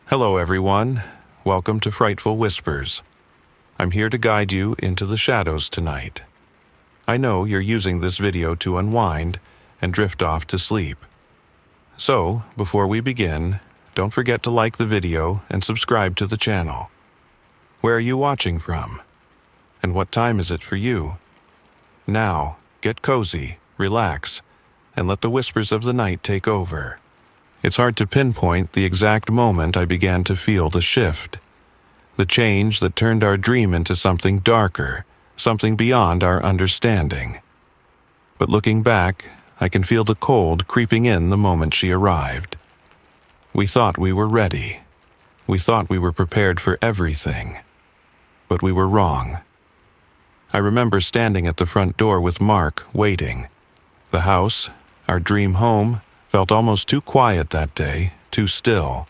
Hello everyone, welcome to Frightful Whispers. I'm here to guide you into the shadows tonight. I know you're using this video to unwind and drift off to sleep. So, before we begin, don't forget to like the video and subscribe to the channel. Where are you watching from? And what time is it for you? Now, get cozy, relax, and let the whispers of the night take over. It's hard to pinpoint the exact moment I began to feel the shift, the change that turned our dream into something darker, something beyond our understanding. But looking back, I can feel the cold creeping in the moment she arrived. We thought we were ready. We thought we were prepared for everything. But we were wrong. I remember standing at the front door with Mark, waiting. The house, our dream home, felt almost too quiet that day, too still.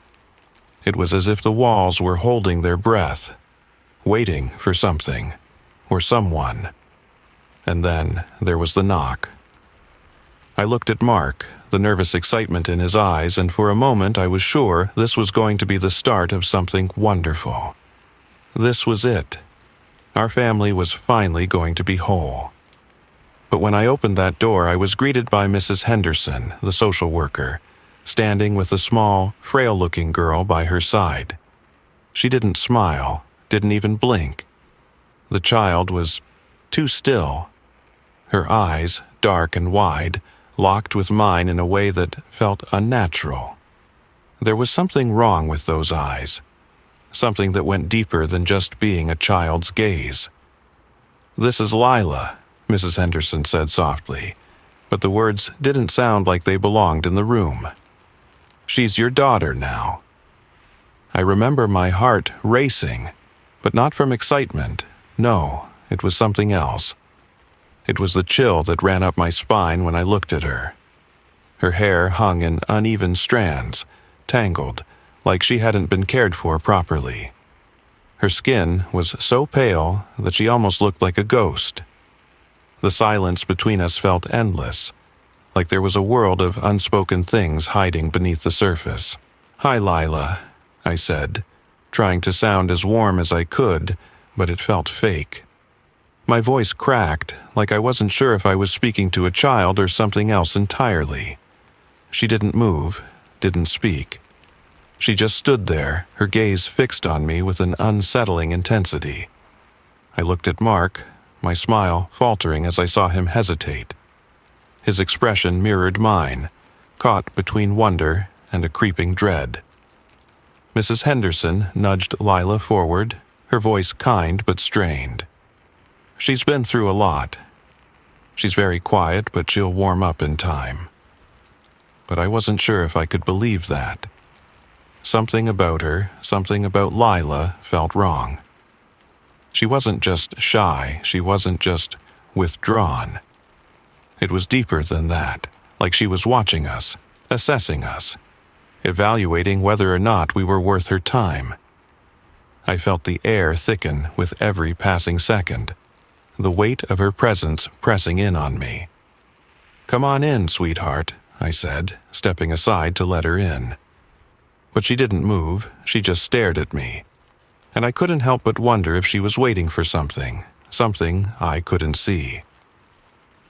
It was as if the walls were holding their breath, waiting for something, or someone. And then there was the knock. I looked at Mark, the nervous excitement in his eyes, and for a moment I was sure this was going to be the start of something wonderful. This was it. Our family was finally going to be whole. But when I opened that door, I was greeted by Mrs. Henderson, the social worker, standing with a small, frail-looking girl by her side. She didn't smile, didn't even blink. The child was too still. Her eyes, dark and wide, locked with mine in a way that felt unnatural. There was something wrong with those eyes, something that went deeper than just being a child's gaze. "This is Lila," Mrs. Henderson said softly, but the words didn't sound like they belonged in the room. "She's your daughter now." I remember my heart racing, but not from excitement. No, it was something else. It was the chill that ran up my spine when I looked at her. Her hair hung in uneven strands, tangled, like she hadn't been cared for properly. Her skin was so pale that she almost looked like a ghost. The silence between us felt endless, like there was a world of unspoken things hiding beneath the surface. "Hi, Lila," I said, trying to sound as warm as I could, but it felt fake. My voice cracked, like I wasn't sure if I was speaking to a child or something else entirely. She didn't move, didn't speak. She just stood there, her gaze fixed on me with an unsettling intensity. I looked at Mark, my smile faltering as I saw him hesitate. His expression mirrored mine, caught between wonder and a creeping dread. Mrs. Henderson nudged Lila forward, her voice kind but strained. "She's been through a lot. She's very quiet, but she'll warm up in time." But I wasn't sure if I could believe that. Something about her, something about Lila, felt wrong. She wasn't just shy, she wasn't just withdrawn. It was deeper than that, like she was watching us, assessing us, evaluating whether or not we were worth her time. I felt the air thicken with every passing second, the weight of her presence pressing in on me. "Come on in, sweetheart," I said, stepping aside to let her in. But she didn't move, she just stared at me. And I couldn't help but wonder if she was waiting for something I couldn't see.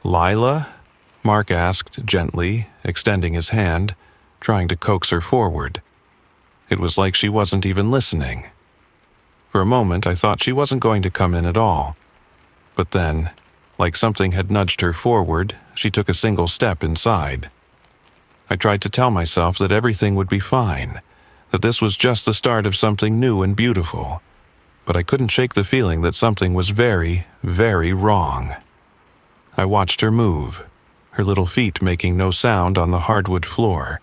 "Lila?" Mark asked gently, extending his hand, trying to coax her forward. It was like she wasn't even listening. For a moment I thought she wasn't going to come in at all. But then, like something had nudged her forward, she took a single step inside. I tried to tell myself that everything would be fine, that this was just the start of something new and beautiful, but I couldn't shake the feeling that something was very, very wrong. I watched her move, her little feet making no sound on the hardwood floor.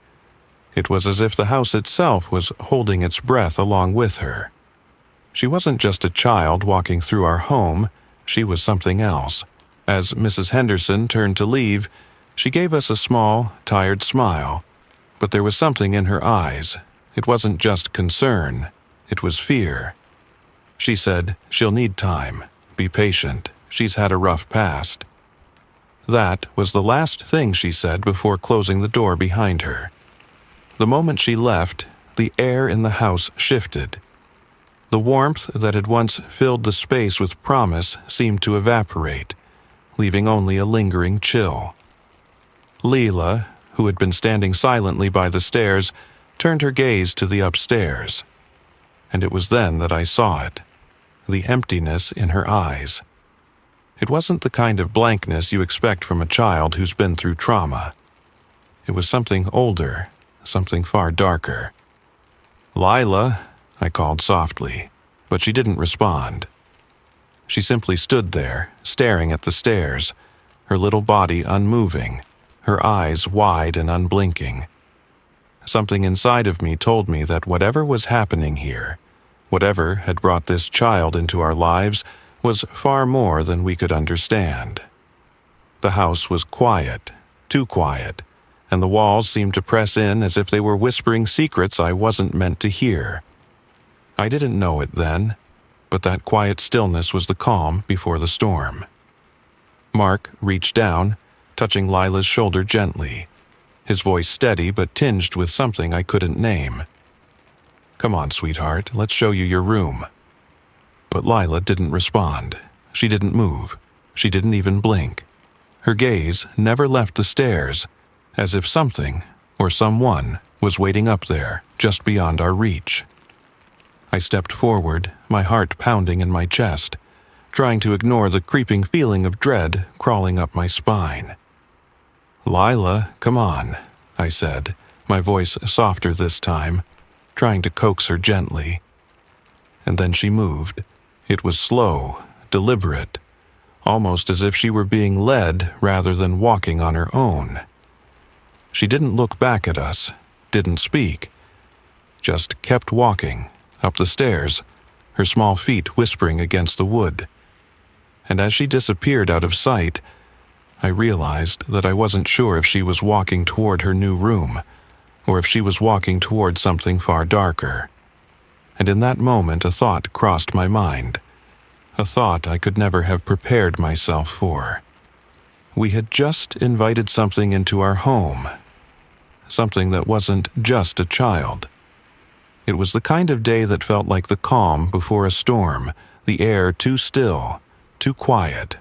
It was as if the house itself was holding its breath along with her. She wasn't just a child walking through our home, she was something else. As Mrs. Henderson turned to leave, she gave us a small, tired smile, but there was something in her eyes. It wasn't just concern, it was fear. She said, "She'll need time. Be patient. She's had a rough past." That was the last thing she said before closing the door behind her. The moment she left, the air in the house shifted. The warmth that had once filled the space with promise seemed to evaporate, leaving only a lingering chill. Leela, who had been standing silently by the stairs, turned her gaze to the upstairs. And it was then that I saw it, the emptiness in her eyes. It wasn't the kind of blankness you expect from a child who's been through trauma. It was something older, something far darker. "Lila," I called softly, but she didn't respond. She simply stood there, staring at the stairs, her little body unmoving, her eyes wide and unblinking. Something inside of me told me that whatever was happening here, whatever had brought this child into our lives, was far more than we could understand. The house was quiet, too quiet, and the walls seemed to press in as if they were whispering secrets I wasn't meant to hear. I didn't know it then, but that quiet stillness was the calm before the storm. Mark reached down, touching Lila's shoulder gently, his voice steady but tinged with something I couldn't name. "Come on, sweetheart, let's show you your room." But Lila didn't respond. She didn't move. She didn't even blink. Her gaze never left the stairs, as if something, or someone, was waiting up there, just beyond our reach. I stepped forward, my heart pounding in my chest, trying to ignore the creeping feeling of dread crawling up my spine. "Lila, come on," I said, my voice softer this time, trying to coax her gently. And then she moved. It was slow, deliberate, almost as if she were being led rather than walking on her own. She didn't look back at us, didn't speak, just kept walking, up the stairs, her small feet whispering against the wood. And as she disappeared out of sight, I realized that I wasn't sure if she was walking toward her new room, or if she was walking toward something far darker. And in that moment a thought crossed my mind, a thought I could never have prepared myself for. We had just invited something into our home, something that wasn't just a child. It was the kind of day that felt like the calm before a storm, the air too still, too quiet.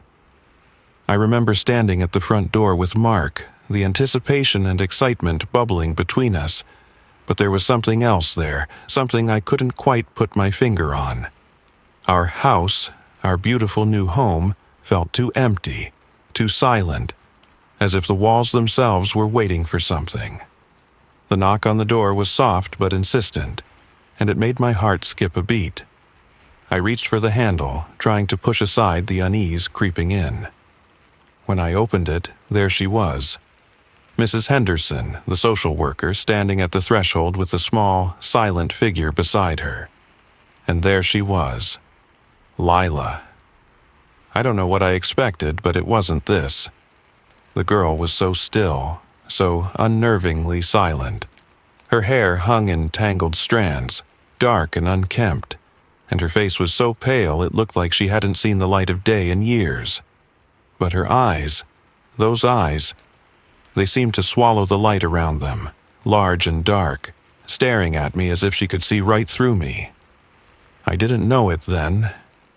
I remember standing at the front door with Mark, the anticipation and excitement bubbling between us, but there was something else there, something I couldn't quite put my finger on. Our house, our beautiful new home, felt too empty, too silent, as if the walls themselves were waiting for something. The knock on the door was soft but insistent, and it made my heart skip a beat. I reached for the handle, trying to push aside the unease creeping in. When I opened it, there she was. Mrs. Henderson, the social worker, standing at the threshold with a small, silent figure beside her. And there she was. Lila. I don't know what I expected, but it wasn't this. The girl was so still, so unnervingly silent. Her hair hung in tangled strands, dark and unkempt, and her face was so pale it looked like she hadn't seen the light of day in years. But her eyes, those eyes, they seemed to swallow the light around them, large and dark, staring at me as if she could see right through me. I didn't know it then,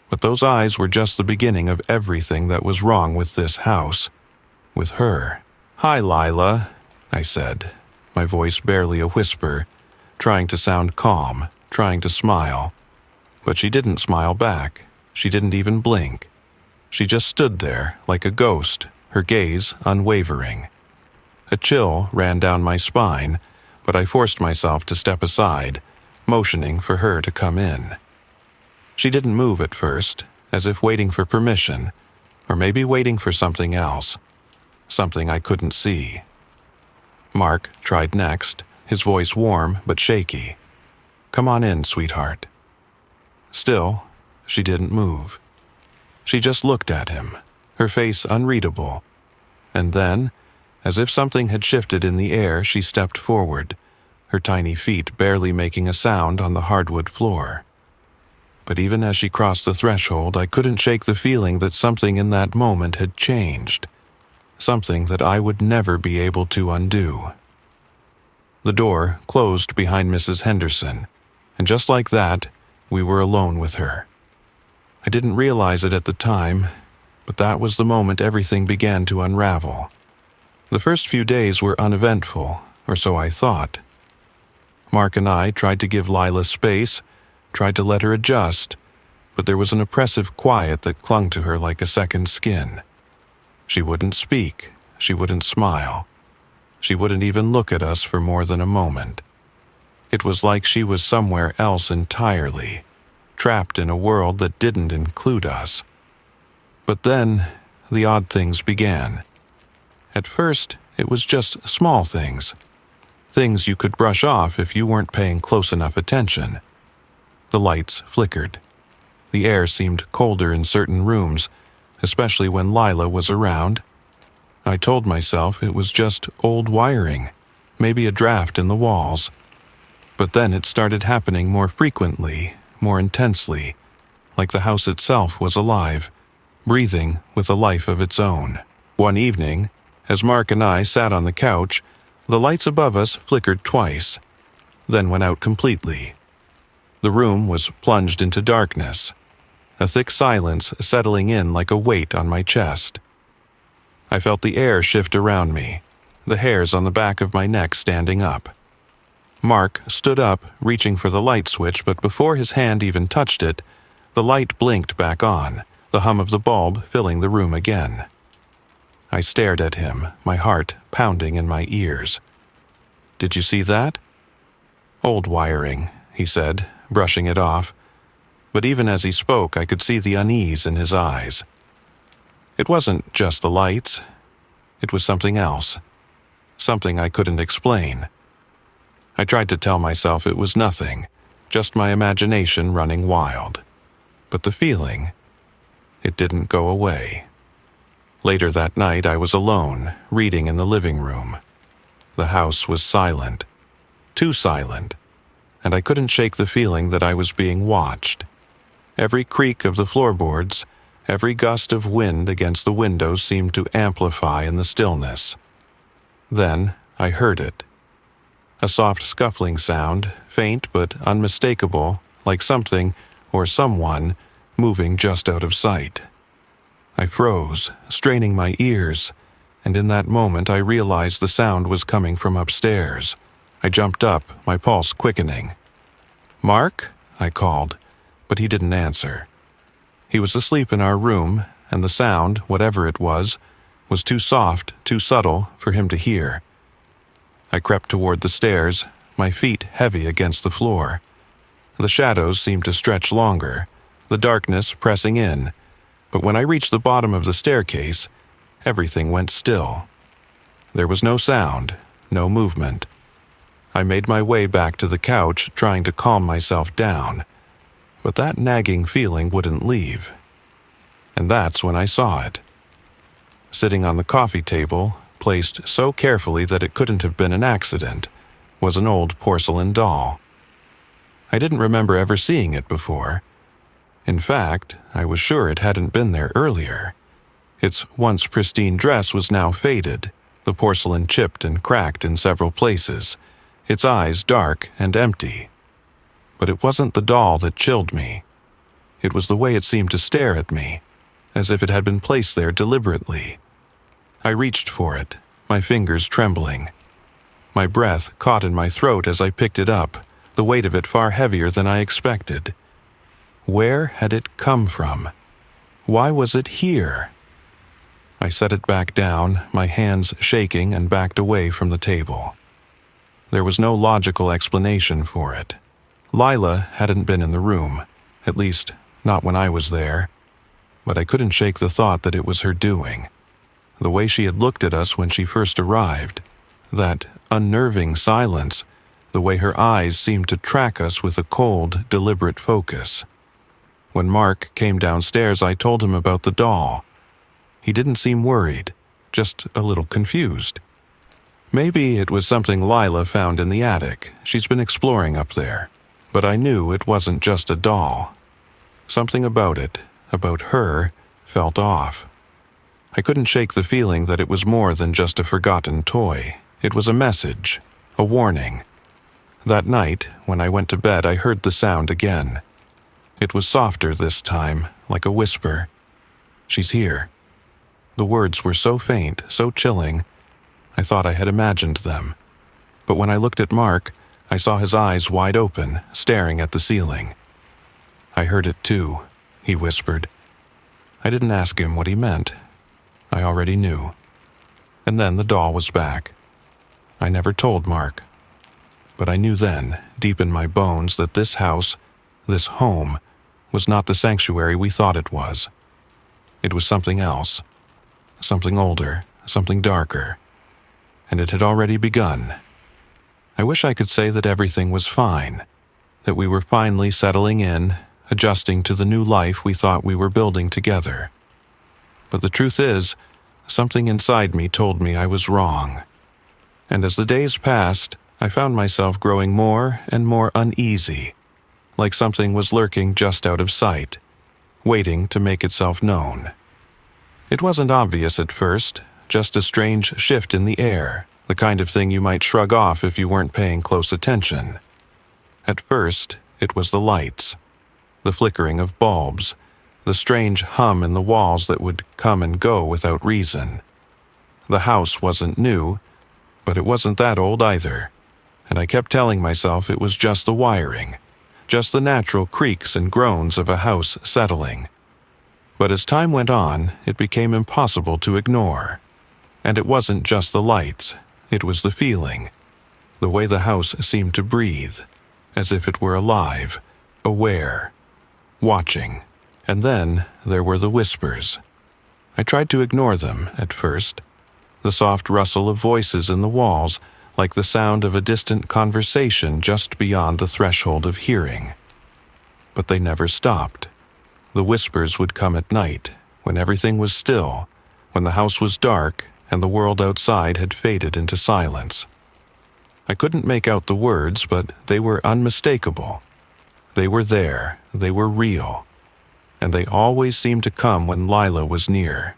but those eyes were just the beginning of everything that was wrong with this house, with her. "Hi, Lila," I said, my voice barely a whisper, trying to sound calm, trying to smile. But she didn't smile back. She didn't even blink. She just stood there like a ghost, her gaze unwavering. A chill ran down my spine, but I forced myself to step aside, motioning for her to come in. She didn't move at first, as if waiting for permission, or maybe waiting for something else, something I couldn't see. Mark tried next, his voice warm but shaky. "Come on in, sweetheart." Still, she didn't move. She just looked at him, her face unreadable. And then, as if something had shifted in the air, she stepped forward, her tiny feet barely making a sound on the hardwood floor. But even as she crossed the threshold, I couldn't shake the feeling that something in that moment had changed, something that I would never be able to undo. The door closed behind Mrs. Henderson, and just like that, we were alone with her. I didn't realize it at the time, but that was the moment everything began to unravel. The first few days were uneventful, or so I thought. Mark and I tried to give Lila space, tried to let her adjust, but there was an oppressive quiet that clung to her like a second skin. She wouldn't speak, she wouldn't smile. She wouldn't even look at us for more than a moment. It was like she was somewhere else entirely, trapped in a world that didn't include us. But then, the odd things began. At first, it was just small things. Things you could brush off if you weren't paying close enough attention. The lights flickered. The air seemed colder in certain rooms, especially when Lila was around. I told myself it was just old wiring, maybe a draft in the walls. But then it started happening more frequently, more intensely, like the house itself was alive, breathing with a life of its own. One evening, as Mark and I sat on the couch, the lights above us flickered twice, then went out completely. The room was plunged into darkness, a thick silence settling in like a weight on my chest. I felt the air shift around me, the hairs on the back of my neck standing up. Mark stood up, reaching for the light switch, but before his hand even touched it, the light blinked back on, the hum of the bulb filling the room again. I stared at him, my heart pounding in my ears. "Did you see that?" "Old wiring," he said, brushing it off. But even as he spoke, I could see the unease in his eyes. It wasn't just the lights. It was something else. Something I couldn't explain. I tried to tell myself it was nothing, just my imagination running wild. But the feeling, it didn't go away. Later that night, I was alone, reading in the living room. The house was silent. Too silent. And I couldn't shake the feeling that I was being watched. Every creak of the floorboards, every gust of wind against the windows seemed to amplify in the stillness. Then I heard it. A soft scuffling sound, faint but unmistakable, like something or someone moving just out of sight. I froze, straining my ears, and in that moment I realized the sound was coming from upstairs. I jumped up, my pulse quickening. "Mark?" I called, but he didn't answer. He was asleep in our room, and the sound, whatever it was too soft, too subtle for him to hear. I crept toward the stairs, my feet heavy against the floor. The shadows seemed to stretch longer, the darkness pressing in, but when I reached the bottom of the staircase, everything went still. There was no sound, no movement. I made my way back to the couch, trying to calm myself down, but that nagging feeling wouldn't leave. And that's when I saw it. Sitting on the coffee table, placed so carefully that it couldn't have been an accident, was an old porcelain doll. I didn't remember ever seeing it before. In fact, I was sure it hadn't been there earlier. Its once pristine dress was now faded, the porcelain chipped and cracked in several places, its eyes dark and empty. But it wasn't the doll that chilled me. It was the way it seemed to stare at me, as if it had been placed there deliberately. I reached for it, my fingers trembling. My breath caught in my throat as I picked it up, the weight of it far heavier than I expected. Where had it come from? Why was it here? I set it back down, my hands shaking, and backed away from the table. There was no logical explanation for it. Lila hadn't been in the room, at least not when I was there, but I couldn't shake the thought that it was her doing. The way she had looked at us when she first arrived, that unnerving silence, the way her eyes seemed to track us with a cold, deliberate focus. When Mark came downstairs, I told him about the doll. He didn't seem worried, just a little confused. Maybe it was something Lila found in the attic. She's been exploring up there. But I knew it wasn't just a doll. Something about it, about her, felt off. I couldn't shake the feeling that it was more than just a forgotten toy. It was a message a warning. That night, when I went to bed, I heard the sound again. It was softer this time, like a whisper. "She's here." The words were so faint, so chilling, I thought I had imagined them. But when I looked at Mark, I saw his eyes wide open, staring at the ceiling. "I heard it too," he whispered. I didn't ask him what he meant. I already knew. And then the doll was back. I never told Mark. But I knew then, deep in my bones, that this house, this home, was not the sanctuary we thought it was. It was something else. Something older, something darker. And it had already begun. I wish I could say that everything was fine, that we were finally settling in, adjusting to the new life we thought we were building together. But the truth is, something inside me told me I was wrong. And as the days passed, I found myself growing more and more uneasy, like something was lurking just out of sight, waiting to make itself known. It wasn't obvious at first, just a strange shift in the air, the kind of thing you might shrug off if you weren't paying close attention. At first, it was the lights, the flickering of bulbs, the strange hum in the walls that would come and go without reason. The house wasn't new, but it wasn't that old either, and I kept telling myself it was just the wiring, just the natural creaks and groans of a house settling. But as time went on, it became impossible to ignore. And it wasn't just the lights, it was the feeling, the way the house seemed to breathe, as if it were alive, aware, watching. And then there were the whispers. I tried to ignore them at first, the soft rustle of voices in the walls, like the sound of a distant conversation just beyond the threshold of hearing. But they never stopped. The whispers would come at night, when everything was still, when the house was dark and the world outside had faded into silence. I couldn't make out the words, but they were unmistakable. They were there, they were real, and they always seemed to come when Lila was near.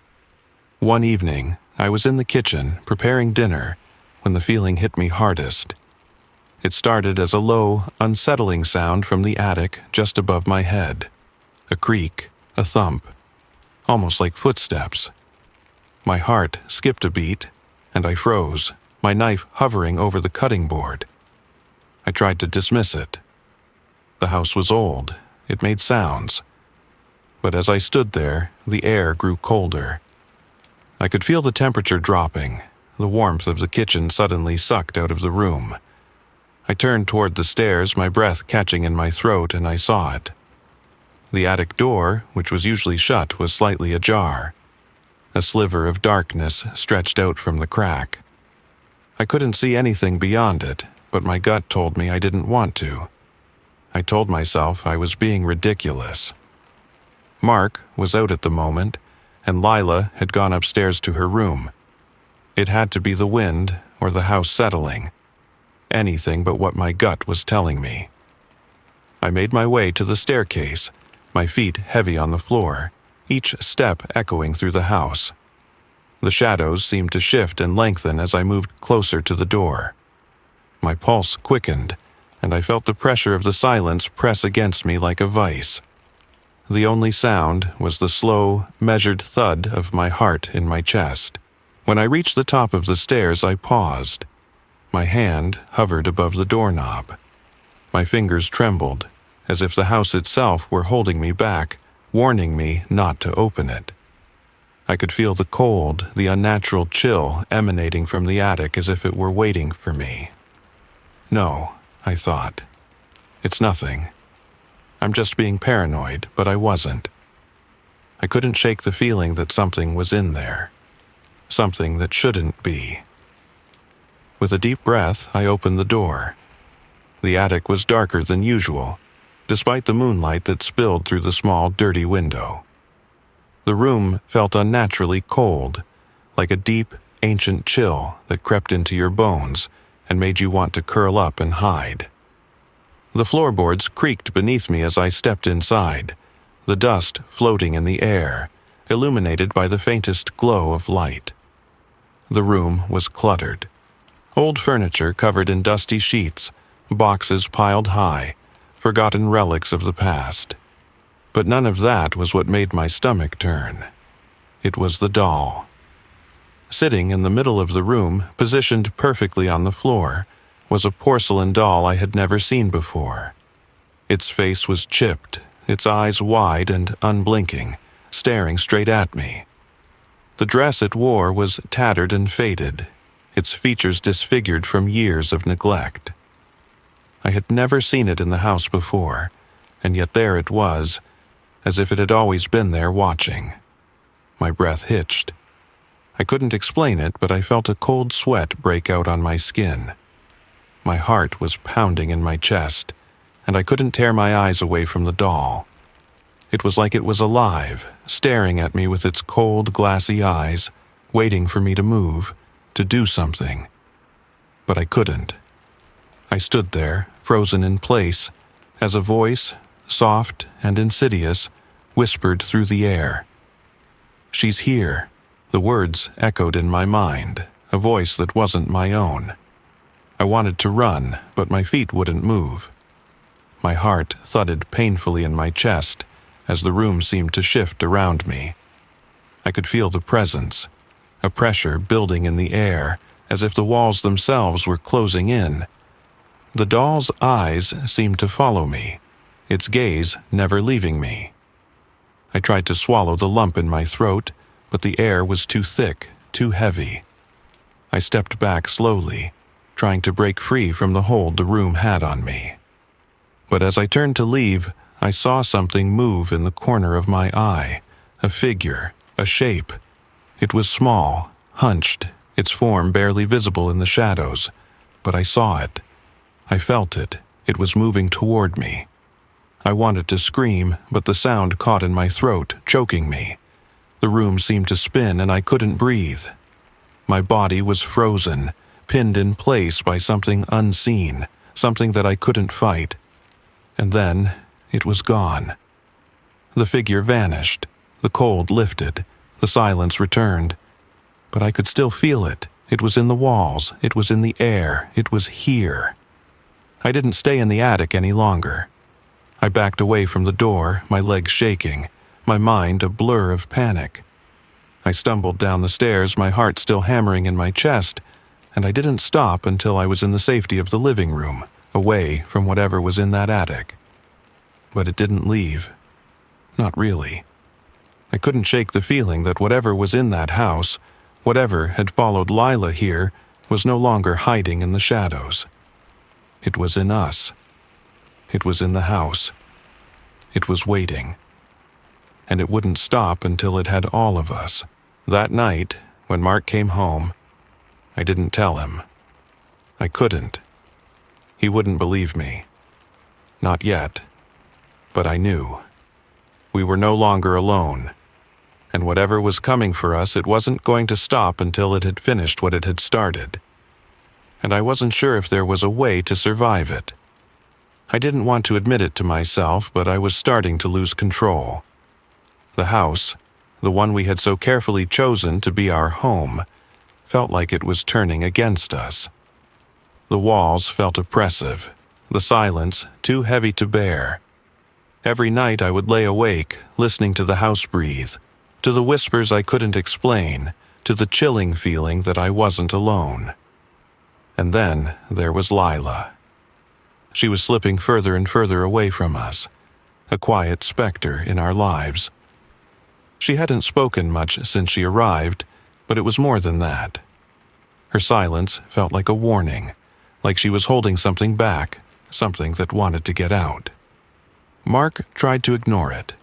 One evening, I was in the kitchen, preparing dinner, when the feeling hit me hardest. It started as a low, unsettling sound from the attic just above my head. A creak, a thump, almost like footsteps. My heart skipped a beat, and I froze, my knife hovering over the cutting board. I tried to dismiss it. The house was old, it made sounds. But as I stood there, the air grew colder. I could feel the temperature dropping, the warmth of the kitchen suddenly sucked out of the room. I turned toward the stairs, my breath catching in my throat, and I saw it. The attic door, which was usually shut, was slightly ajar. A sliver of darkness stretched out from the crack. I couldn't see anything beyond it, but my gut told me I didn't want to. I told myself I was being ridiculous. Mark was out at the moment, and Lila had gone upstairs to her room. It had to be the wind or the house settling. Anything but what my gut was telling me. I made my way to the staircase, my feet heavy on the floor, each step echoing through the house. The shadows seemed to shift and lengthen as I moved closer to the door. My pulse quickened, and I felt the pressure of the silence press against me like a vice. The only sound was the slow, measured thud of my heart in my chest. When I reached the top of the stairs, I paused. My hand hovered above the doorknob. My fingers trembled, as if the house itself were holding me back, warning me not to open it. I could feel the cold, the unnatural chill emanating from the attic as if it were waiting for me. No, I thought. It's nothing. I'm just being paranoid, but I wasn't. I couldn't shake the feeling that something was in there. Something that shouldn't be. With a deep breath, I opened the door. The attic was darker than usual, despite the moonlight that spilled through the small, dirty window. The room felt unnaturally cold, like a deep, ancient chill that crept into your bones and made you want to curl up and hide. The floorboards creaked beneath me as I stepped inside, the dust floating in the air, illuminated by the faintest glow of light. The room was cluttered. Old furniture covered in dusty sheets, boxes piled high, forgotten relics of the past. But none of that was what made my stomach turn. It was the doll. Sitting in the middle of the room, positioned perfectly on the floor, was a porcelain doll I had never seen before. Its face was chipped, its eyes wide and unblinking, staring straight at me. The dress it wore was tattered and faded, its features disfigured from years of neglect. I had never seen it in the house before, and yet there it was, as if it had always been there watching. My breath hitched. I couldn't explain it, but I felt a cold sweat break out on my skin. My heart was pounding in my chest, and I couldn't tear my eyes away from the doll. It was like it was alive, staring at me with its cold, glassy eyes, waiting for me to move, to do something. But I couldn't. I stood there, frozen in place, as a voice, soft and insidious, whispered through the air. "She's here." The words echoed in my mind, a voice that wasn't my own. I wanted to run, but my feet wouldn't move. My heart thudded painfully in my chest as the room seemed to shift around me. I could feel the presence, a pressure building in the air, as if the walls themselves were closing in. The doll's eyes seemed to follow me, its gaze never leaving me. I tried to swallow the lump in my throat, but the air was too thick, too heavy. I stepped back slowly, trying to break free from the hold the room had on me. But as I turned to leave, I saw something move in the corner of my eye, a figure, a shape. It was small, hunched, its form barely visible in the shadows, but I saw it. I felt it. It was moving toward me. I wanted to scream, but the sound caught in my throat, choking me. The room seemed to spin and I couldn't breathe. My body was frozen, pinned in place by something unseen, something that I couldn't fight. And then it was gone. The figure vanished, the cold lifted, the silence returned. But I could still feel it. It was in the walls, it was in the air, it was here. I didn't stay in the attic any longer. I backed away from the door, my legs shaking, my mind a blur of panic. I stumbled down the stairs, my heart still hammering in my chest, and I didn't stop until I was in the safety of the living room, away from whatever was in that attic. But it didn't leave. Not really. I couldn't shake the feeling that whatever was in that house, whatever had followed Lila here, was no longer hiding in the shadows. It was in us. It was in the house. It was waiting. And it wouldn't stop until it had all of us. That night, when Mark came home, I didn't tell him. I couldn't. He wouldn't believe me. Not yet. But I knew. We were no longer alone. And whatever was coming for us, it wasn't going to stop until it had finished what it had started. And I wasn't sure if there was a way to survive it. I didn't want to admit it to myself, but I was starting to lose control. The house, the one we had so carefully chosen to be our home, felt like it was turning against us. The walls felt oppressive, the silence too heavy to bear. Every night I would lay awake, listening to the house breathe, to the whispers I couldn't explain, to the chilling feeling that I wasn't alone. And then there was Lila. She was slipping further and further away from us, a quiet specter in our lives. She hadn't spoken much since she arrived, but it was more than that. Her silence felt like a warning, like she was holding something back, something that wanted to get out. Mark tried to ignore it,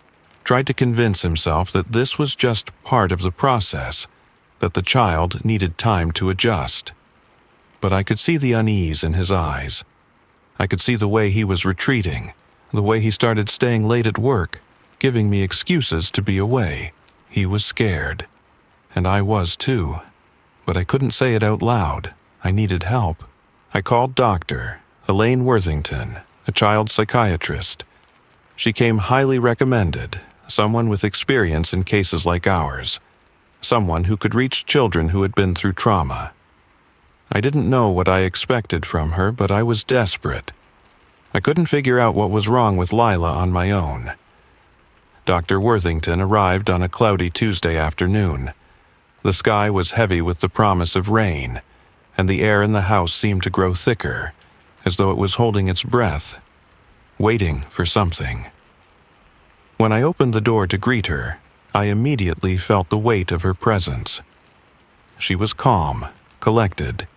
tried to convince himself that this was just part of the process, that the child needed time to adjust. But I could see the unease in his eyes. I could see the way he was retreating, the way he started staying late at work, giving me excuses to be away. He was scared. And I was too. But I couldn't say it out loud. I needed help. I called Dr. Elaine Worthington, a child psychiatrist. She came highly recommended, someone with experience in cases like ours, someone who could reach children who had been through trauma. I didn't know what I expected from her, but I was desperate. I couldn't figure out what was wrong with Lila on my own. Dr. Worthington arrived on a cloudy Tuesday afternoon. The sky was heavy with the promise of rain, and the air in the house seemed to grow thicker, as though it was holding its breath, waiting for something. When I opened the door to greet her, I immediately felt the weight of her presence. She was calm, collected,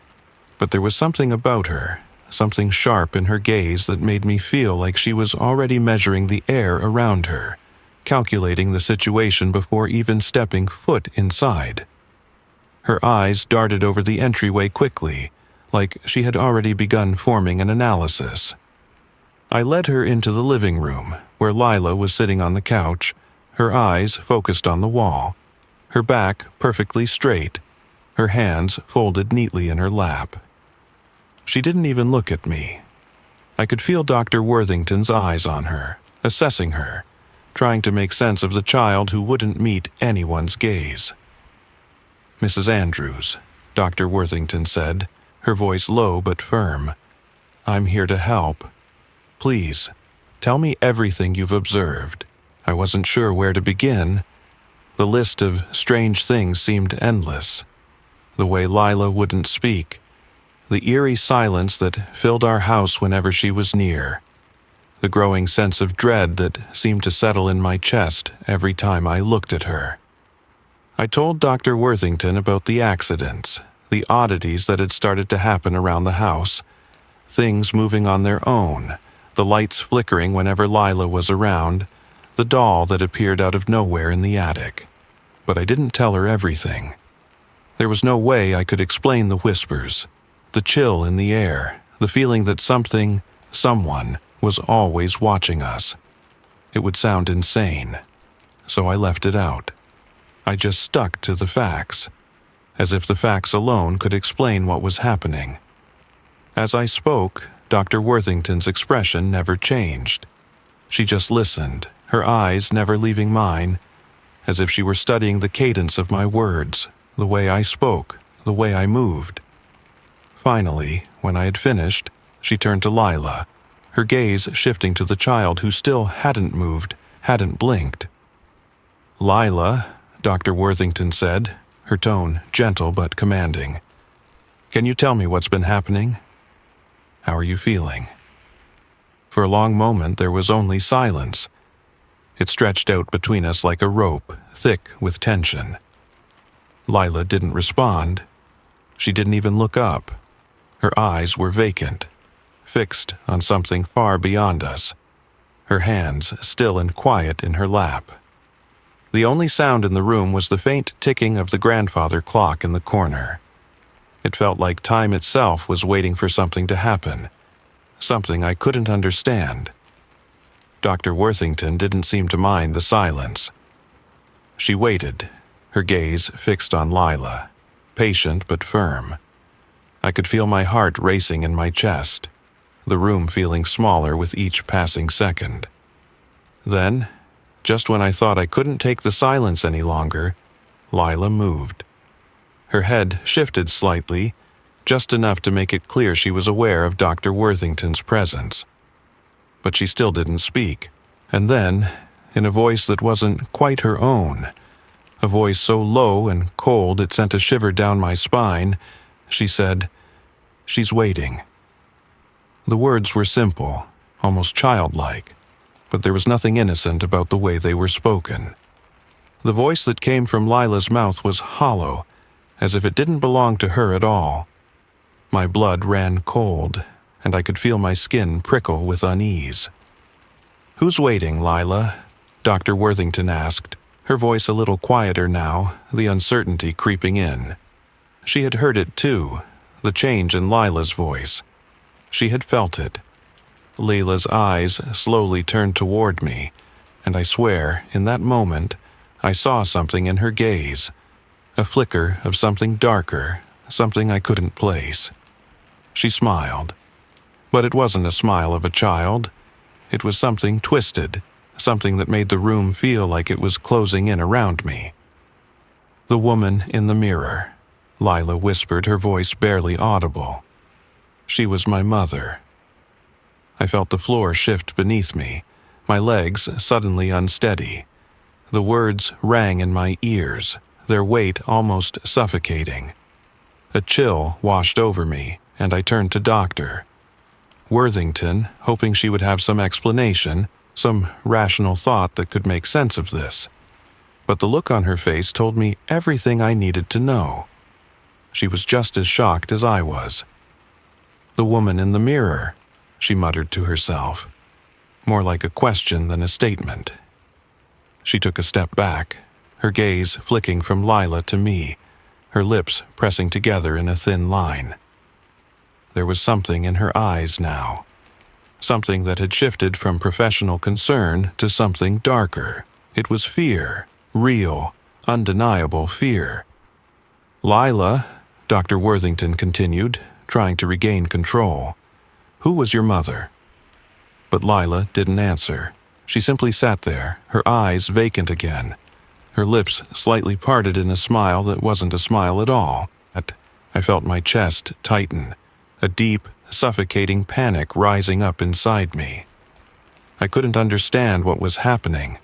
but there was something about her, something sharp in her gaze that made me feel like she was already measuring the air around her, calculating the situation before even stepping foot inside. Her eyes darted over the entryway quickly, like she had already begun forming an analysis. I led her into the living room, where Lila was sitting on the couch, her eyes focused on the wall, her back perfectly straight, her hands folded neatly in her lap. She didn't even look at me. I could feel Dr. Worthington's eyes on her, assessing her, trying to make sense of the child who wouldn't meet anyone's gaze. "Mrs. Andrews," Dr. Worthington said, her voice low but firm. "I'm here to help. Please, tell me everything you've observed." I wasn't sure where to begin. The list of strange things seemed endless. The way Lila wouldn't speak, the eerie silence that filled our house whenever she was near, the growing sense of dread that seemed to settle in my chest every time I looked at her. I told Dr. Worthington about the accidents, the oddities that had started to happen around the house, things moving on their own, the lights flickering whenever Lila was around, the doll that appeared out of nowhere in the attic. But I didn't tell her everything. There was no way I could explain the whispers, the chill in the air, the feeling that someone was always watching us. It would sound insane, so I left it out. I just stuck to the facts, as if the facts alone could explain what was happening. As I spoke, Dr. Worthington's expression never changed. She just listened, her eyes never leaving mine, as if she were studying the cadence of my words, the way I spoke, the way I moved. Finally, when I had finished, she turned to Lila, her gaze shifting to the child who still hadn't moved, hadn't blinked. "Lila," Dr. Worthington said, her tone gentle but commanding. "Can you tell me what's been happening? How are you feeling?" For a long moment there was only silence. It stretched out between us like a rope, thick with tension. Lila didn't respond. She didn't even look up. Her eyes were vacant, fixed on something far beyond us, her hands still and quiet in her lap. The only sound in the room was the faint ticking of the grandfather clock in the corner. It felt like time itself was waiting for something to happen, something I couldn't understand. Dr. Worthington didn't seem to mind the silence. She waited, her gaze fixed on Lila, patient but firm. I could feel my heart racing in my chest, the room feeling smaller with each passing second. Then, just when I thought I couldn't take the silence any longer, Lila moved. Her head shifted slightly, just enough to make it clear she was aware of Dr. Worthington's presence. But she still didn't speak, and then, in a voice that wasn't quite her own, a voice so low and cold it sent a shiver down my spine, she said, "She's waiting." The words were simple, almost childlike, but there was nothing innocent about the way they were spoken. The voice that came from Lila's mouth was hollow, as if it didn't belong to her at all. My blood ran cold, and I could feel my skin prickle with unease. "Who's waiting, Lila?" Dr. Worthington asked, her voice a little quieter now, the uncertainty creeping in. She had heard it too, the change in Lila's voice. She had felt it. Lila's eyes slowly turned toward me, and I swear, in that moment, I saw something in her gaze, a flicker of something darker, something I couldn't place. She smiled. But it wasn't a smile of a child. It was something twisted, something that made the room feel like it was closing in around me. The woman in the mirror. Lila whispered, her voice barely audible. She was my mother. I felt the floor shift beneath me, my legs suddenly unsteady. The words rang in my ears, their weight almost suffocating. A chill washed over me, and I turned to Dr. Worthington, hoping she would have some explanation, some rational thought that could make sense of this. But the look on her face told me everything I needed to know. She was just as shocked as I was. "The woman in the mirror," she muttered to herself, more like a question than a statement. She took a step back, her gaze flicking from Lila to me, her lips pressing together in a thin line. There was something in her eyes now, something that had shifted from professional concern to something darker. It was fear, real, undeniable fear. "Lila," Dr. Worthington continued, trying to regain control, "who was your mother?" But Lila didn't answer. She simply sat there, her eyes vacant again, her lips slightly parted in a smile that wasn't a smile at all. I felt my chest tighten, a deep, suffocating panic rising up inside me. I couldn't understand what was happening.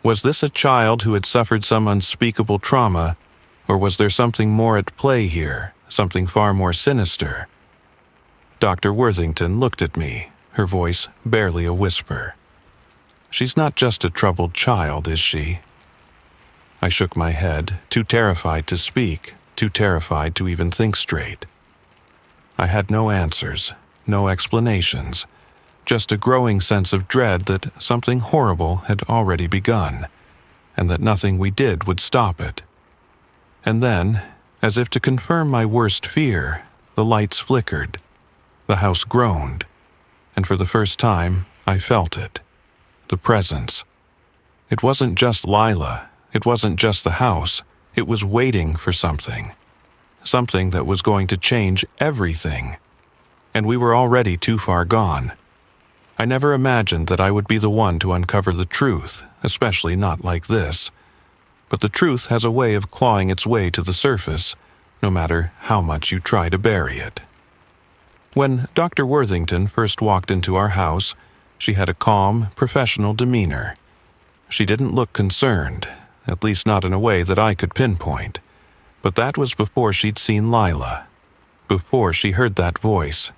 Was this a child who had suffered some unspeakable trauma, or was there something more at play here, something far more sinister? Dr. Worthington looked at me, her voice barely a whisper. "She's not just a troubled child, is she?" I shook my head, too terrified to speak, too terrified to even think straight. I had no answers, no explanations, just a growing sense of dread that something horrible had already begun, and that nothing we did would stop it. And then, as if to confirm my worst fear, the lights flickered. The house groaned, and for the first time, I felt it. The presence. It wasn't just Lila, it wasn't just the house, it was waiting for something. Something that was going to change everything. And we were already too far gone. I never imagined that I would be the one to uncover the truth, especially not like this. But the truth has a way of clawing its way to the surface, no matter how much you try to bury it. When Dr. Worthington first walked into our house, she had a calm, professional demeanor. She didn't look concerned, at least not in a way that I could pinpoint. But that was before she'd seen Lila, before she heard that voice.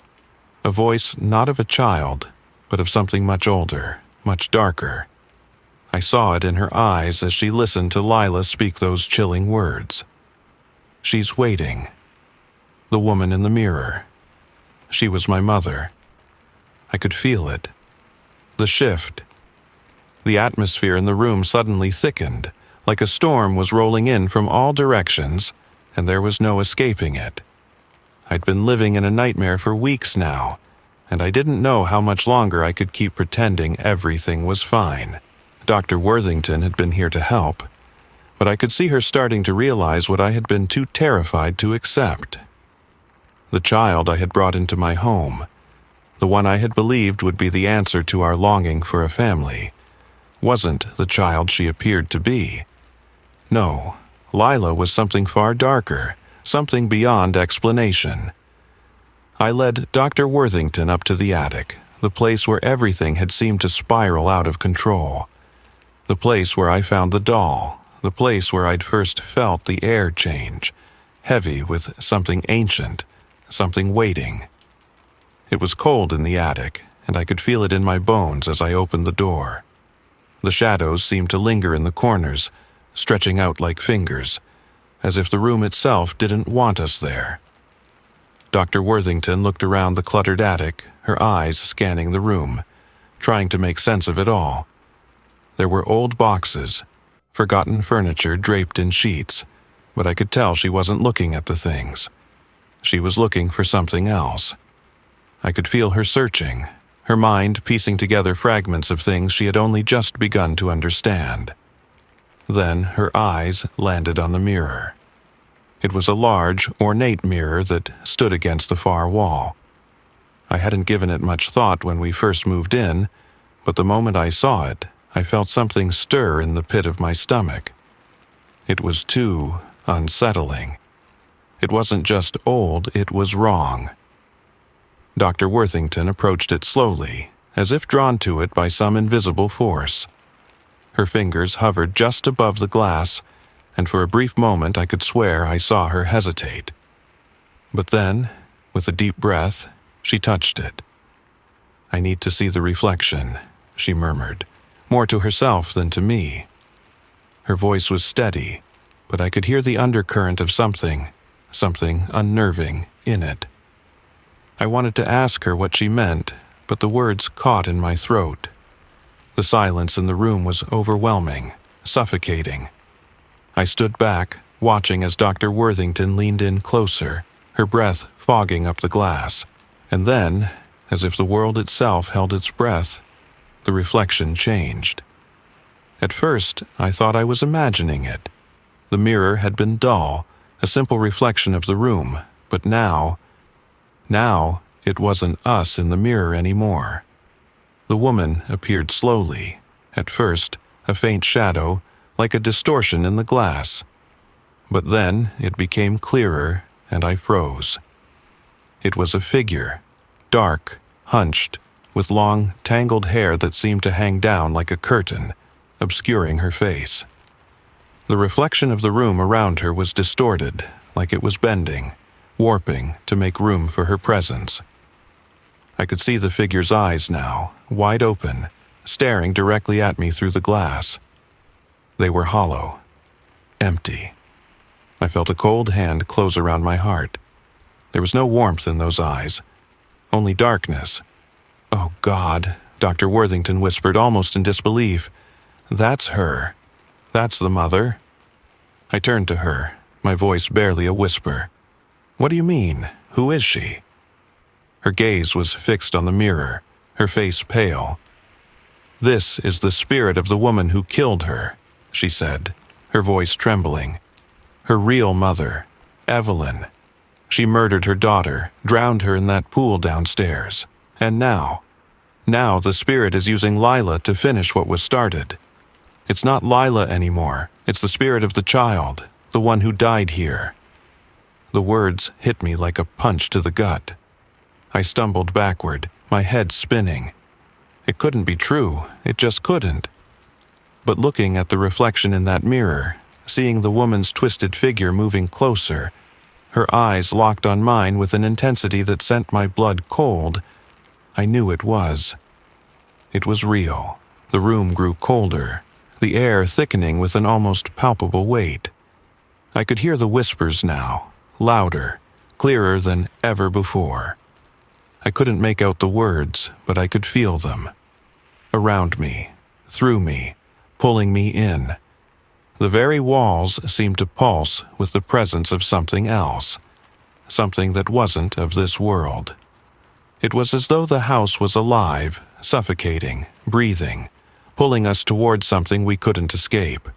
A voice not of a child, but of something much older, much darker. I saw it in her eyes as she listened to Lila speak those chilling words. "She's waiting." The woman in the mirror. She was my mother. I could feel it. The shift. The atmosphere in the room suddenly thickened, like a storm was rolling in from all directions, and there was no escaping it. I'd been living in a nightmare for weeks now, and I didn't know how much longer I could keep pretending everything was fine. Dr. Worthington had been here to help, but I could see her starting to realize what I had been too terrified to accept. The child I had brought into my home, the one I had believed would be the answer to our longing for a family, wasn't the child she appeared to be. No, Lila was something far darker, something beyond explanation. I led Dr. Worthington up to the attic, the place where everything had seemed to spiral out of control. The place where I found the doll, the place where I'd first felt the air change, heavy with something ancient, something waiting. It was cold in the attic, and I could feel it in my bones as I opened the door. The shadows seemed to linger in the corners, stretching out like fingers, as if the room itself didn't want us there. Dr. Worthington looked around the cluttered attic, her eyes scanning the room, trying to make sense of it all. There were old boxes, forgotten furniture draped in sheets, but I could tell she wasn't looking at the things. She was looking for something else. I could feel her searching, her mind piecing together fragments of things she had only just begun to understand. Then her eyes landed on the mirror. It was a large, ornate mirror that stood against the far wall. I hadn't given it much thought when we first moved in, but the moment I saw it, I felt something stir in the pit of my stomach. It was too unsettling. It wasn't just old, it was wrong. Dr. Worthington approached it slowly, as if drawn to it by some invisible force. Her fingers hovered just above the glass, and for a brief moment I could swear I saw her hesitate. But then, with a deep breath, she touched it. "I need to see the reflection," she murmured, more to herself than to me. Her voice was steady, but I could hear the undercurrent of something unnerving in it. I wanted to ask her what she meant, but the words caught in my throat. The silence in the room was overwhelming, suffocating. I stood back, watching as Dr. Worthington leaned in closer, her breath fogging up the glass. And then, as if the world itself held its breath, the reflection changed. At first, I thought I was imagining it. The mirror had been dull, a simple reflection of the room, but now it wasn't us in the mirror anymore. The woman appeared slowly, at first a faint shadow, like a distortion in the glass. But then it became clearer, and I froze. It was a figure, dark, hunched, with long, tangled hair that seemed to hang down like a curtain, obscuring her face. The reflection of the room around her was distorted, like it was bending, warping to make room for her presence. I could see the figure's eyes now, wide open, staring directly at me through the glass. They were hollow, empty. I felt a cold hand close around my heart. There was no warmth in those eyes, only darkness. "Oh God," Dr. Worthington whispered almost in disbelief. "That's her. That's the mother." I turned to her, my voice barely a whisper. "What do you mean? Who is she?" Her gaze was fixed on the mirror, her face pale. "This is the spirit of the woman who killed her," she said, her voice trembling. "Her real mother, Evelyn. She murdered her daughter, drowned her in that pool downstairs. And now the spirit is using Lila to finish what was started. It's not Lila anymore. It's the spirit of the child, the one who died here." The words hit me like a punch to the gut. I stumbled backward, my head spinning. It couldn't be true. It just couldn't. But looking at the reflection in that mirror, seeing the woman's twisted figure moving closer, her eyes locked on mine with an intensity that sent my blood cold, I knew it was. It was real. The room grew colder, the air thickening with an almost palpable weight. I could hear the whispers now, louder, clearer than ever before. I couldn't make out the words, but I could feel them. Around me, through me, pulling me in. The very walls seemed to pulse with the presence of something else, something that wasn't of this world. It was as though the house was alive, suffocating, breathing, pulling us towards something we couldn't escape.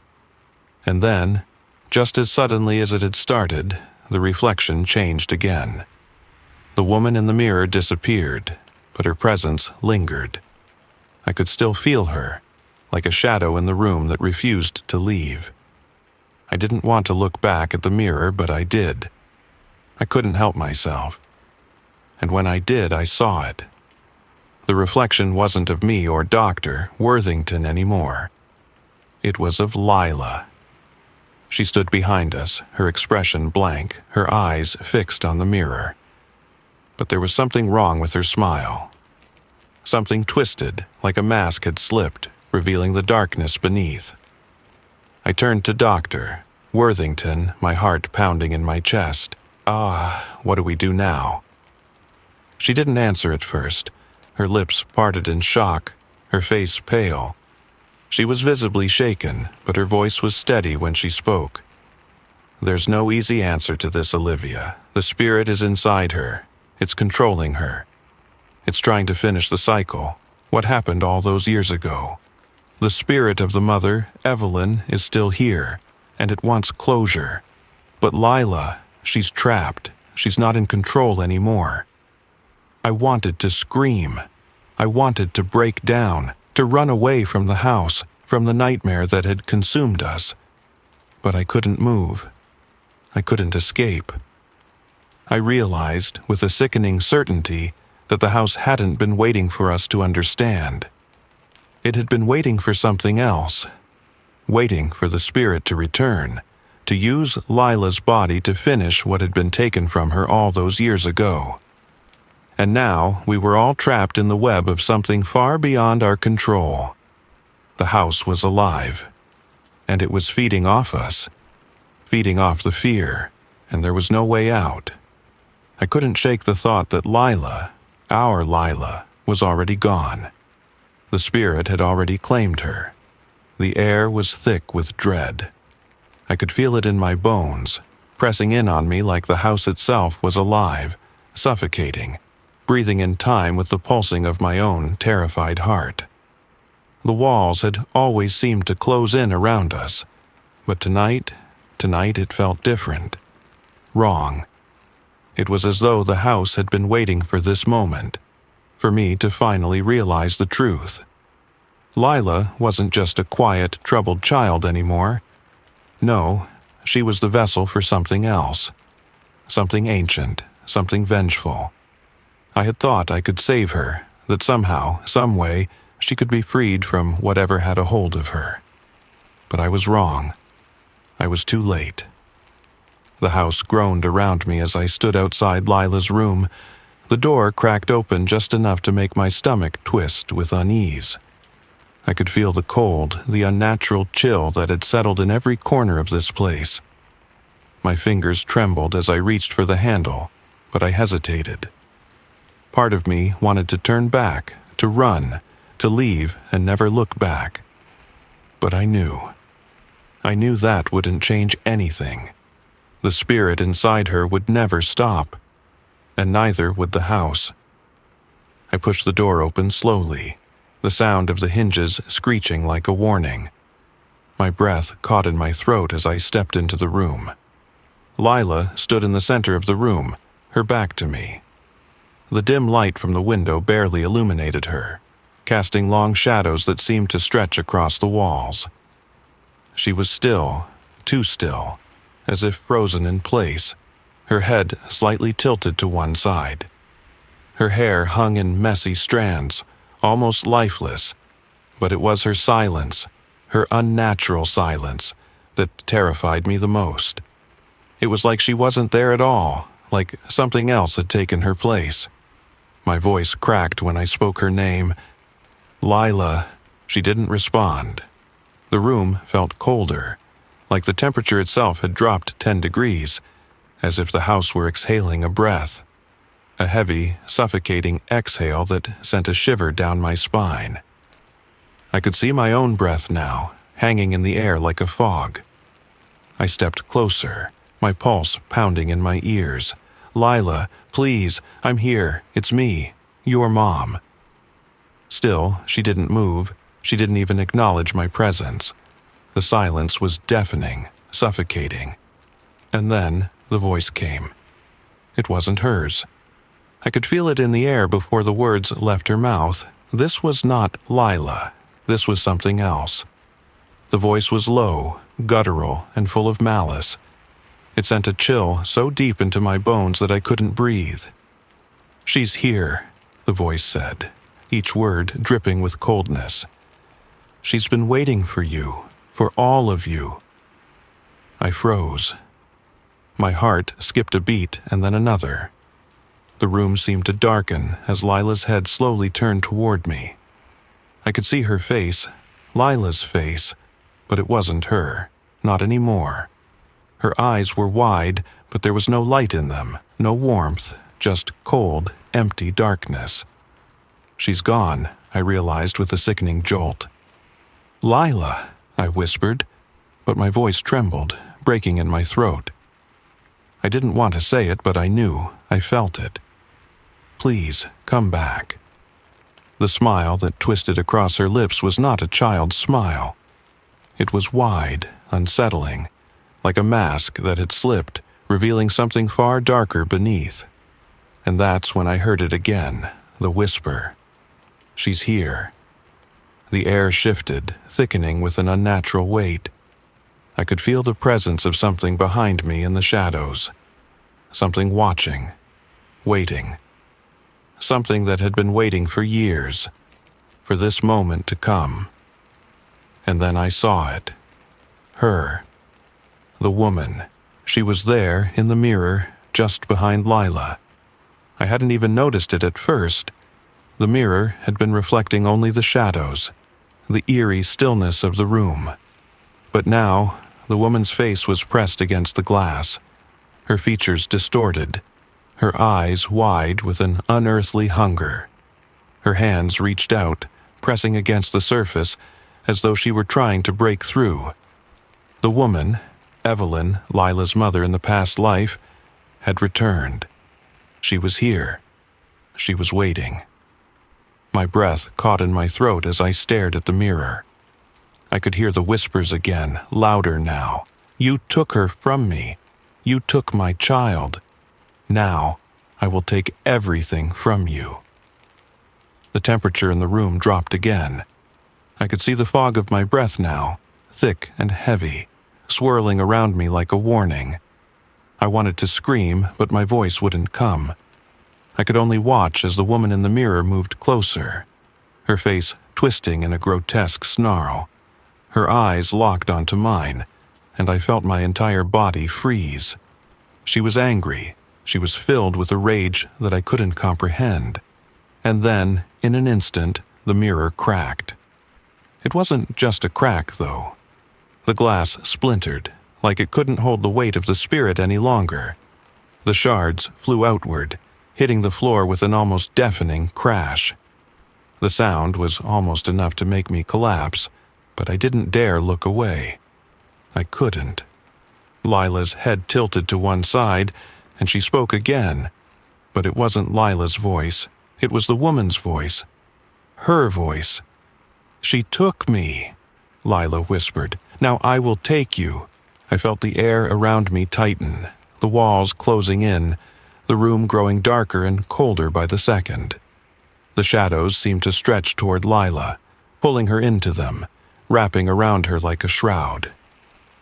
And then, just as suddenly as it had started, the reflection changed again. The woman in the mirror disappeared, but her presence lingered. I could still feel her, like a shadow in the room that refused to leave. I didn't want to look back at the mirror, but I did. I couldn't help myself. And when I did, I saw it. The reflection wasn't of me or Dr. Worthington anymore. It was of Lila. She stood behind us, her expression blank, her eyes fixed on the mirror. But there was something wrong with her smile. Something twisted, like a mask had slipped, revealing the darkness beneath. I turned to Dr. Worthington, my heart pounding in my chest. What do we do now? She didn't answer at first, her lips parted in shock, her face pale. She was visibly shaken, but her voice was steady when she spoke. "There's no easy answer to this, Olivia. The spirit is inside her. It's controlling her. It's trying to finish the cycle, what happened all those years ago. The spirit of the mother, Evelyn, is still here, and it wants closure. But Lila, she's trapped. She's not in control anymore." I wanted to scream. I wanted to break down, to run away from the house, from the nightmare that had consumed us. But I couldn't move. I couldn't escape. I realized, with a sickening certainty, that the house hadn't been waiting for us to understand. It had been waiting for something else, waiting for the spirit to return, to use Lila's body to finish what had been taken from her all those years ago. And now we were all trapped in the web of something far beyond our control. The house was alive, and it was feeding off us, feeding off the fear, and there was no way out. I couldn't shake the thought that Lila, our Lila, was already gone. The spirit had already claimed her. The air was thick with dread. I could feel it in my bones, pressing in on me like the house itself was alive, suffocating, breathing in time with the pulsing of my own terrified heart. The walls had always seemed to close in around us, but tonight it felt different. Wrong. It was as though the house had been waiting for this moment, for me to finally realize the truth. Lila wasn't just a quiet, troubled child anymore. No, she was the vessel for something else. Something ancient, something vengeful. I had thought I could save her, that somehow, some way, she could be freed from whatever had a hold of her. But I was wrong. I was too late. The house groaned around me as I stood outside Lila's room. The door cracked open just enough to make my stomach twist with unease. I could feel the cold, the unnatural chill that had settled in every corner of this place. My fingers trembled as I reached for the handle, but I hesitated. Part of me wanted to turn back, to run, to leave and never look back. But I knew that wouldn't change anything. The spirit inside her would never stop, and neither would the house. I pushed the door open slowly, the sound of the hinges screeching like a warning. My breath caught in my throat as I stepped into the room. Lila stood in the center of the room, her back to me. The dim light from the window barely illuminated her, casting long shadows that seemed to stretch across the walls. She was still, too still, as if frozen in place, her head slightly tilted to one side. Her hair hung in messy strands, almost lifeless, but it was her silence, her unnatural silence, that terrified me the most. It was like she wasn't there at all, like something else had taken her place. My voice cracked when I spoke her name. Lila. She didn't respond. The room felt colder, like the temperature itself had dropped 10 degrees, as if the house were exhaling a breath. A heavy, suffocating exhale that sent a shiver down my spine. I could see my own breath now, hanging in the air like a fog. I stepped closer, my pulse pounding in my ears. Lila, please, I'm here, it's me, your mom. Still, she didn't move. She didn't even acknowledge my presence. The silence was deafening, suffocating. And then the voice came. It wasn't hers. I could feel it in the air before the words left her mouth. This was not Lila. This was something else. The voice was low, guttural, and full of malice. It sent a chill so deep into my bones that I couldn't breathe. "She's here," the voice said, each word dripping with coldness. "She's been waiting for you, for all of you." I froze. My heart skipped a beat and then another. The room seemed to darken as Lila's head slowly turned toward me. I could see her face, Lila's face, but it wasn't her, not anymore. Her eyes were wide, but there was no light in them, no warmth, just cold, empty darkness. "She's gone," I realized with a sickening jolt. "Lila," I whispered, but my voice trembled, breaking in my throat. I didn't want to say it, but I knew, I felt it. "Please, come back." The smile that twisted across her lips was not a child's smile. It was wide, unsettling, like a mask that had slipped, revealing something far darker beneath. And that's when I heard it again, the whisper. "She's here." The air shifted, thickening with an unnatural weight. I could feel the presence of something behind me in the shadows. something watching, waiting. Something that had been waiting for years, for this moment to come. And then I saw it. Her. The woman. She was there in the mirror, just behind Lila. I hadn't even noticed it at first. The mirror had been reflecting only the shadows, the eerie stillness of the room. But now, the woman's face was pressed against the glass, her features distorted, her eyes wide with an unearthly hunger. Her hands reached out, pressing against the surface, as though she were trying to break through. The woman, Evelyn, Lila's mother in the past life, had returned. She was here. She was waiting. My breath caught in my throat as I stared at the mirror. I could hear the whispers again, louder now. You took her from me. You took my child. Now, I will take everything from you. The temperature in the room dropped again. I could see the fog of my breath now, thick and heavy, swirling around me like a warning. I wanted to scream, but my voice wouldn't come. I could only watch as the woman in the mirror moved closer, her face twisting in a grotesque snarl. Her eyes locked onto mine, and I felt my entire body freeze. She was angry. She was filled with a rage that I couldn't comprehend. And then, in an instant, the mirror cracked. It wasn't just a crack, though. The glass splintered, like it couldn't hold the weight of the spirit any longer. The shards flew outward, hitting the floor with an almost deafening crash. The sound was almost enough to make me collapse, but I didn't dare look away. I couldn't. Lila's head tilted to one side, and she spoke again. But it wasn't Lila's voice. It was the woman's voice. Her voice. "She took me," Lila whispered. "Now I will take you." I felt the air around me tighten, the walls closing in, the room growing darker and colder by the second. The shadows seemed to stretch toward Lila, pulling her into them, wrapping around her like a shroud.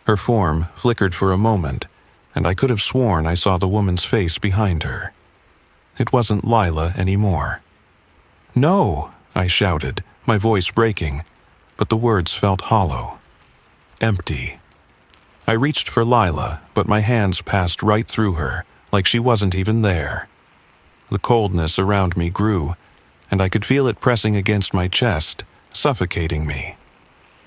Her form flickered for a moment, and I could have sworn I saw the woman's face behind her. It wasn't Lila anymore. "No!" I shouted, my voice breaking, but the words felt hollow. Empty. I reached for Lila, but my hands passed right through her, like she wasn't even there. The coldness around me grew, and I could feel it pressing against my chest, suffocating me.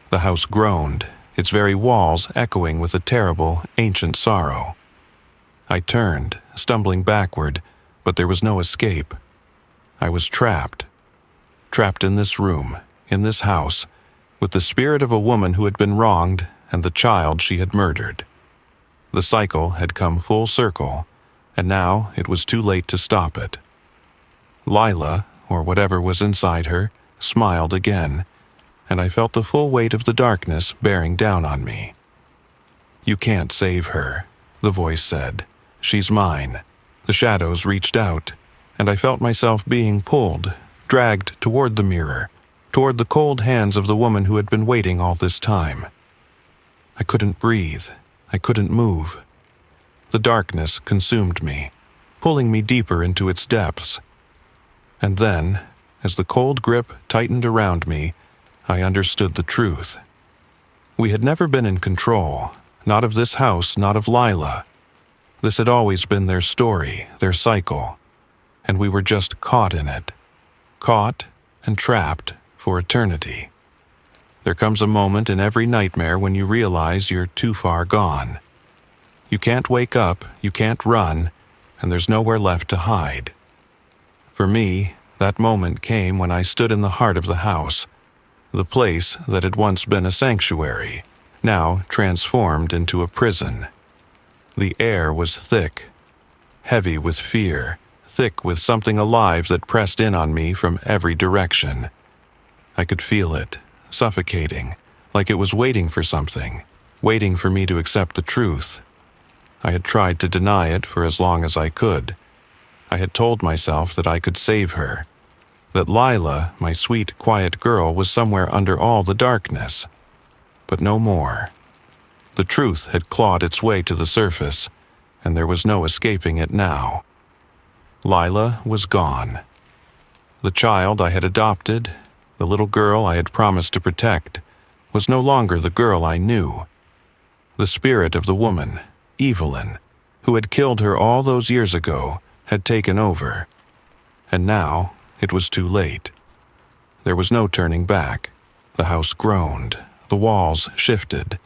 The house groaned, its very walls echoing with a terrible, ancient sorrow. I turned, stumbling backward, but there was no escape. I was trapped. Trapped in this room, in this house, with the spirit of a woman who had been wronged and the child she had murdered. The cycle had come full circle, and now it was too late to stop it. Lila, or whatever was inside her, smiled again, and I felt the full weight of the darkness bearing down on me. "You can't save her," the voice said. "She's mine." The shadows reached out, and I felt myself being pulled, dragged toward the mirror, toward the cold hands of the woman who had been waiting all this time. I couldn't breathe. I couldn't move. The darkness consumed me, pulling me deeper into its depths. And then, as the cold grip tightened around me, I understood the truth. We had never been in control, not of this house, not of Lila. This had always been their story, their cycle, and we were just caught in it. Caught and trapped for eternity. There comes a moment in every nightmare when you realize you're too far gone. You can't wake up, you can't run, and there's nowhere left to hide. For me, that moment came when I stood in the heart of the house, the place that had once been a sanctuary, now transformed into a prison. The air was thick, heavy with fear, thick with something alive that pressed in on me from every direction. I could feel it, suffocating, like it was waiting for something, waiting for me to accept the truth. I had tried to deny it for as long as I could. I had told myself that I could save her, that Lila, my sweet, quiet girl, was somewhere under all the darkness. But no more. The truth had clawed its way to the surface, and there was no escaping it now. Lila was gone. The child I had adopted, the little girl I had promised to protect, was no longer the girl I knew. The spirit of the woman, Evelyn, who had killed her all those years ago, had taken over. And now it was too late. There was no turning back. The house groaned, the walls shifted,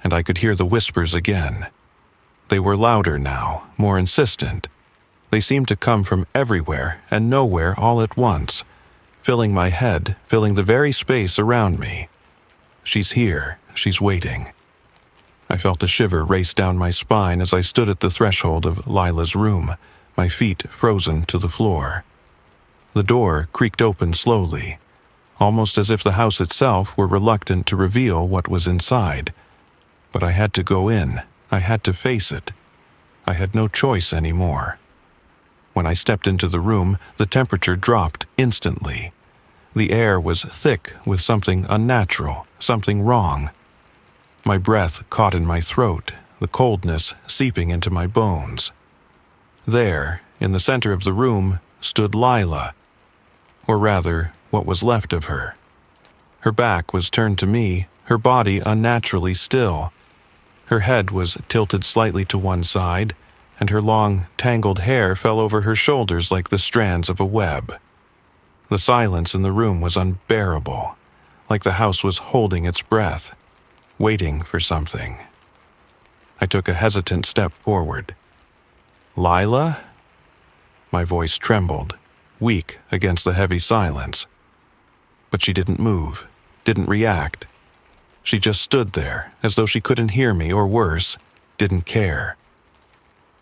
and I could hear the whispers again. They were louder now, more insistent. They seemed to come from everywhere and nowhere all at once, filling my head, filling the very space around me. She's here, she's waiting. I felt a shiver race down my spine as I stood at the threshold of Lila's room, my feet frozen to the floor. The door creaked open slowly, almost as if the house itself were reluctant to reveal what was inside. But I had to go in. I had to face it. I had no choice anymore. When I stepped into the room, the temperature dropped instantly. The air was thick with something unnatural, something wrong. My breath caught in my throat, the coldness seeping into my bones. There, in the center of the room, stood Lila, or rather, what was left of her. Her back was turned to me, her body unnaturally still. Her head was tilted slightly to one side, and her long, tangled hair fell over her shoulders like the strands of a web. The silence in the room was unbearable, like the house was holding its breath, waiting for something. I took a hesitant step forward. "Lila?" My voice trembled, weak against the heavy silence. But she didn't move, didn't react. She just stood there, as though she couldn't hear me, or worse, didn't care.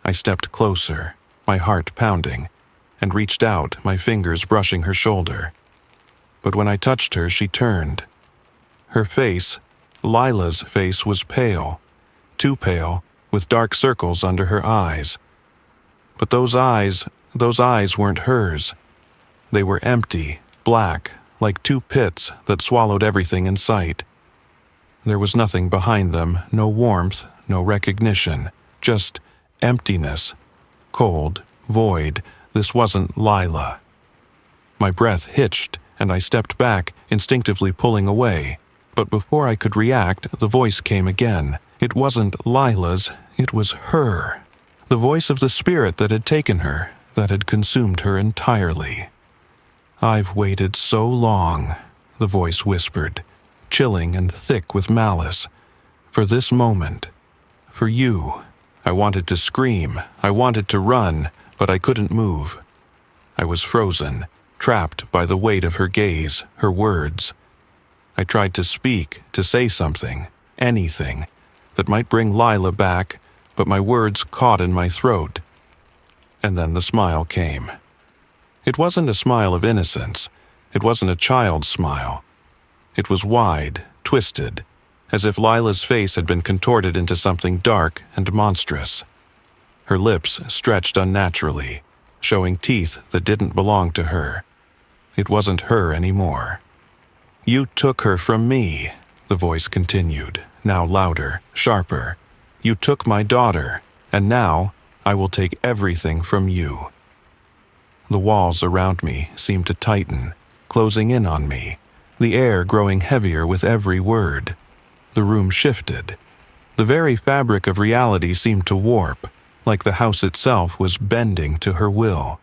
I stepped closer, my heart pounding, and reached out, my fingers brushing her shoulder. But when I touched her, she turned. Her face, Lila's face, was pale, too pale, with dark circles under her eyes. But those eyes weren't hers. They were empty, black, like two pits that swallowed everything in sight. There was nothing behind them, no warmth, no recognition, just emptiness. Cold, void. This wasn't Lila. My breath hitched, and I stepped back, instinctively pulling away. But before I could react, the voice came again. It wasn't Lila's, it was her. The voice of the spirit that had taken her, that had consumed her entirely. "I've waited so long," the voice whispered, chilling and thick with malice. "For this moment. For you." I wanted to scream, I wanted to run, but I couldn't move. I was frozen, trapped by the weight of her gaze, her words. I tried to speak, to say something, anything, that might bring Lila back, but my words caught in my throat. And then the smile came. It wasn't a smile of innocence. It wasn't a child's smile. It was wide, twisted, as if Lila's face had been contorted into something dark and monstrous. Her lips stretched unnaturally, showing teeth that didn't belong to her. It wasn't her anymore. "You took her from me," the voice continued, now louder, sharper. "You took my daughter, and now I will take everything from you." The walls around me seemed to tighten, closing in on me, the air growing heavier with every word. The room shifted. The very fabric of reality seemed to warp, like the house itself was bending to her will.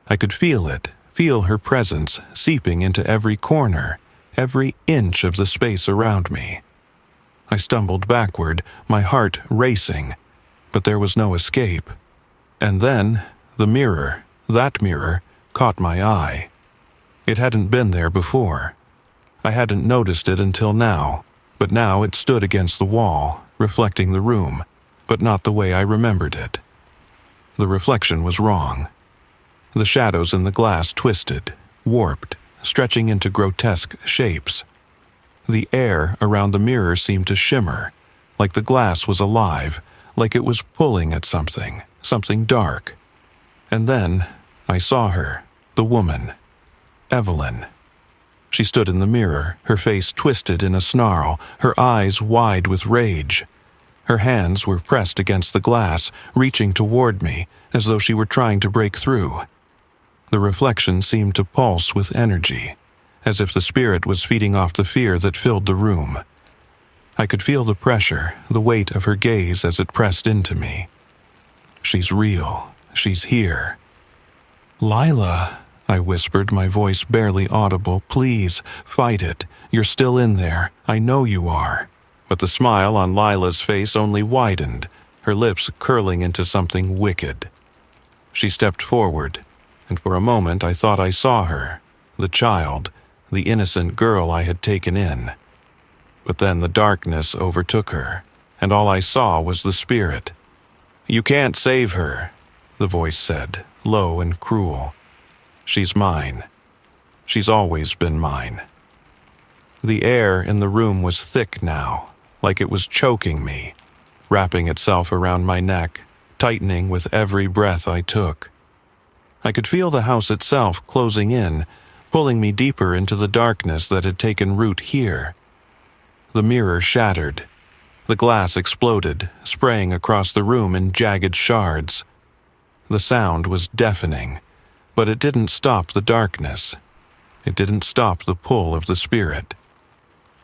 I could feel it, feel her presence seeping into every corner, every inch of the space around me. I stumbled backward, my heart racing, but there was no escape. And then, the mirror, that mirror, caught my eye. It hadn't been there before. I hadn't noticed it until now, but now it stood against the wall, reflecting the room, but not the way I remembered it. The reflection was wrong. The shadows in the glass twisted, warped, stretching into grotesque shapes. The air around the mirror seemed to shimmer, like the glass was alive, like it was pulling at something, something dark. And then I saw her, the woman, Evelyn. She stood in the mirror, her face twisted in a snarl, her eyes wide with rage. Her hands were pressed against the glass, reaching toward me, as though she were trying to break through. The reflection seemed to pulse with energy, as if the spirit was feeding off the fear that filled the room. I could feel the pressure, the weight of her gaze as it pressed into me. She's real. She's here. "Lila," I whispered, my voice barely audible. "Please, fight it. You're still in there. I know you are." But the smile on Lila's face only widened, her lips curling into something wicked. She stepped forward, and for a moment I thought I saw her, the child, the innocent girl I had taken in. But then the darkness overtook her, and all I saw was the spirit. "You can't save her," the voice said, low and cruel. "She's mine. She's always been mine." The air in the room was thick now, like it was choking me, wrapping itself around my neck, tightening with every breath I took. I could feel the house itself closing in, pulling me deeper into the darkness that had taken root here. The mirror shattered. The glass exploded, spraying across the room in jagged shards. The sound was deafening, but it didn't stop the darkness. It didn't stop the pull of the spirit.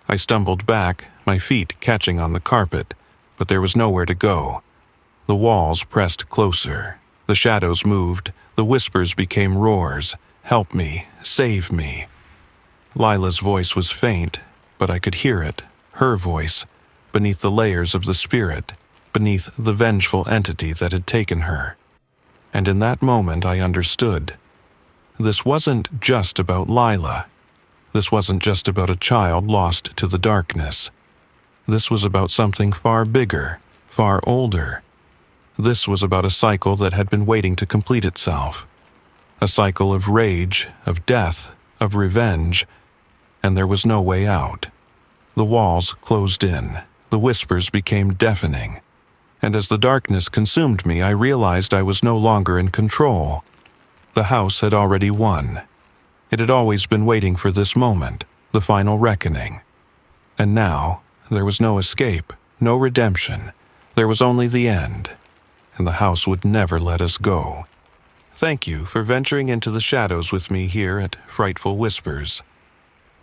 I stumbled back, my feet catching on the carpet, but there was nowhere to go. The walls pressed closer. The shadows moved. The whispers became roars. "Help me. Save me." Lila's voice was faint, but I could hear it, her voice, beneath the layers of the spirit, beneath the vengeful entity that had taken her. And in that moment I understood. This wasn't just about Lila. This wasn't just about a child lost to the darkness. This was about something far bigger, far older. This was about a cycle that had been waiting to complete itself. A cycle of rage, of death, of revenge, and there was no way out. The walls closed in. The whispers became deafening. And as the darkness consumed me, I realized I was no longer in control. The house had already won. It had always been waiting for this moment, the final reckoning. And now, there was no escape, no redemption. There was only the end. And the house would never let us go. Thank you for venturing into the shadows with me here at Frightful Whispers.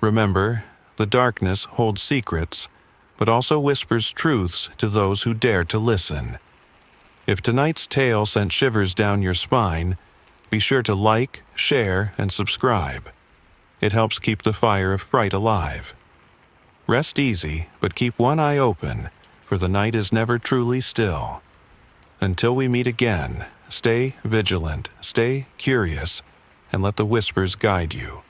Remember, the darkness holds secrets, but also whispers truths to those who dare to listen. If tonight's tale sent shivers down your spine, be sure to like, share, and subscribe. It helps keep the fire of fright alive. Rest easy, but keep one eye open, for the night is never truly still. Until we meet again, stay vigilant, stay curious, and let the whispers guide you.